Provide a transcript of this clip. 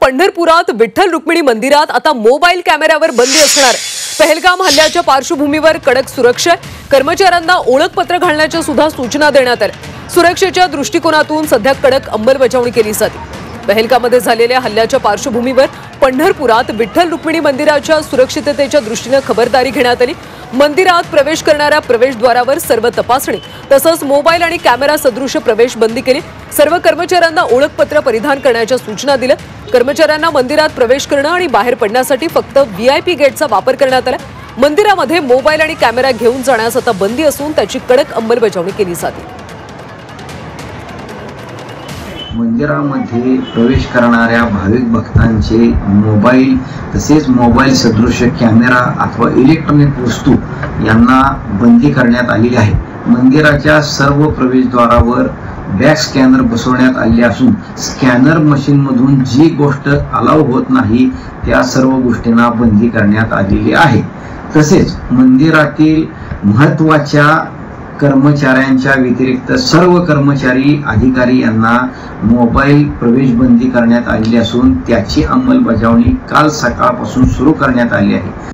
पंढरपुरात विठ्ठल रुक्मिणी मंदिरात आता मोबाईल कॅमेऱ्यावर बंदी असणार। पहलगाम हल्ल्याच्या पार्श्वभूमीवर कडक सुरक्षा, कर्मचाऱ्यांना ओळखपत्र घालण्याच्या सुद्धा सूचना देण्यात आल्या। सुरक्षेच्या दृष्टिकोनातून सध्या कडक अंमलबजावणी केली जाते। पहलगाममध्ये झालेल्या हल्ल्याच्या पार्श्वभूमीवर पंढरपुरात विठ्ठल रुक्मिणी मंदिराच्या सुरक्षिततेच्या दृष्टीने खबरदारी घेण्यात आली। मंदिरात प्रवेश करणाऱ्या प्रवेशद्वारावर सर्व तपासणी तसंच मोबाईल आणि कॅमेरा सदृश प्रवेश बंदी केली। सर्व कर्मचाऱ्यांना ओळखपत्र परिधान करण्याच्या सूचना दिल्या। कर्मचाऱ्यांना मंदिरात प्रवेश करणं आणि बाहेर पडण्यासाठी फक्त व्हीआयपी गेटचा वापर करण्यात आला। मंदिरामध्ये मोबाईल आणि कॅमेरा घेऊन जाण्यास आता बंदी असून त्याची कडक अंमलबजावणी केली जाते। मंदिरामध्ये प्रवेश करणाऱ्या भाविक भक्तांचे मोबाईल तसेच मोबाईल सदृश कॅमेरा अथवा इलेक्ट्रॉनिक वस्तू यांना बंदी करण्यात आलेली आहे। मंदिराच्या सर्व प्रवेशद्वारावर बॅक स्कॅनर बसवण्यात आले असून स्कॅनर मशीन मधून जी गोष्ट अलाउ होत नाही त्या सर्व गोष्टींना बंदी करण्यात आलेली आहे। तसेच मंदिरातील महत्त्वाच्या कर्मचाऱ्यांच्या व्यतिरिक्त सर्व कर्मचारी अधिकारी यांना मोबाईल प्रवेश बंदी करण्यात आली असून त्याची अंमलबजावणी काल सकाळपासून सुरू करण्यात आली आहे।